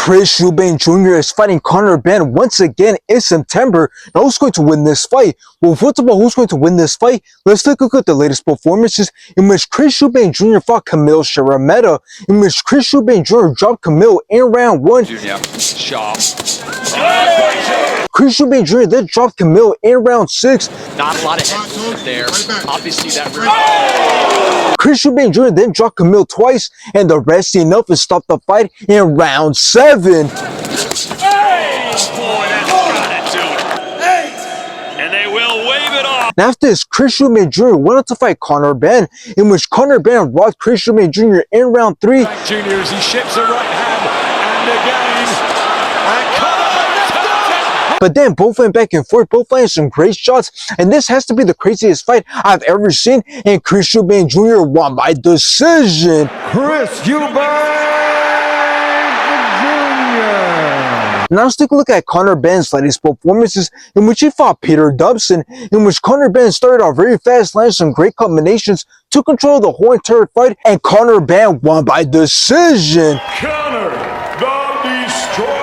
Chris Eubank Jr. is fighting Conor Benn once again in September. Now, who's going to win this fight? Well, first of all, who's going to win this fight? Let's take a look at the latest performances in which Chris Eubank Jr. fought Camille Sharameta, in which Chris Eubank Jr. dropped Camille in round 1. Chris Eubank Jr. then dropped Camille in round 6. Not a lot of head movement there. Obviously, that. Chris Eubank Jr. then dropped Camille twice, and the rest enough to stop the fight in round 7. Hey, boy, that's gotta do it. Hey, and they will wave it off. Now, after this, Chris Eubank Jr. went on to fight Conor Benn, in which Conor Benn rocked Chris Eubank Jr. in round 3. Jr. as he ships a right hand, and again. But then both went back and forth, both landed some great shots, and this has to be the craziest fight I've ever seen, and Chris Eubank Jr. won by decision. Chris Eubank Jr. Now let's take a look at Conor Benn's latest performances, in which he fought Peter Dobson, in which Conor Benn started off very fast, landed some great combinations, took control of the whole entire fight, and Conor Benn won by decision. Conor the Destroyer.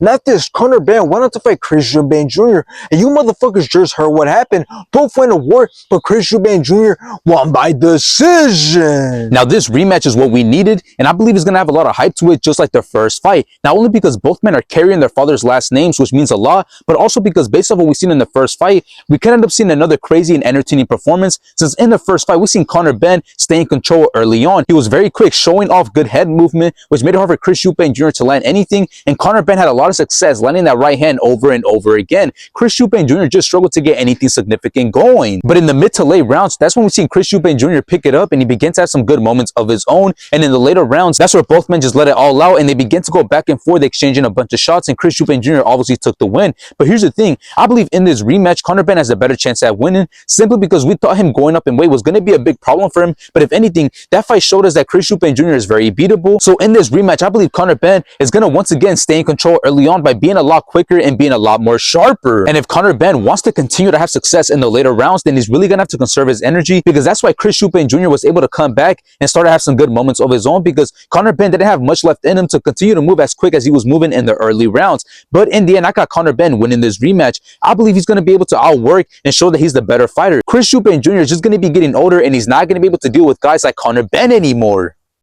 Now this, Conor Benn went on to fight Chris Eubank Jr. And you motherfuckers just heard what happened. Both went to war, but Chris Eubank Jr. won by decision. Now this rematch is what we needed, and I believe it's going to have a lot of hype to it, just like their first fight. Not only because both men are carrying their father's last names, which means a lot, but also because based off what we've seen in the first fight, we could end up seeing another crazy and entertaining performance, since in the first fight, we've seen Conor Benn stay in control early on. He was very quick, showing off good head movement, which made it hard for Chris Eubank Jr. to land anything, and Conor Benn had a lot of success landing that right hand over and over again. Chris Eubank Jr. just struggled to get anything significant going. But in the mid to late rounds, that's when we've seen Chris Eubank Jr. pick it up, and he began to have some good moments of his own. And in the later rounds, that's where both men just let it all out, and they began to go back and forth, exchanging a bunch of shots, and Chris Eubank Jr. obviously took the win. But here's the thing, I believe in this rematch, Conor Benn has a better chance at winning, simply because we thought him going up in weight was going to be a big problem for him. But if anything, that fight showed us that Chris Eubank Jr. is very beatable. So in this rematch, I believe Conor Benn is going to once again stay in control early on by being a lot quicker and being a lot more sharper. And if Conor Benn wants to continue to have success in the later rounds, then he's really gonna have to conserve his energy, because that's why Chris Eubank Jr. was able to come back and start to have some good moments of his own, because Conor Benn didn't have much left in him to continue to move as quick as he was moving in the early rounds. But in the end, I got Conor Benn winning this rematch. I believe he's gonna be able to outwork and show that he's the better fighter. Chris Eubank Jr. is just gonna be getting older, and he's not gonna be able to deal with guys like Conor Benn anymore.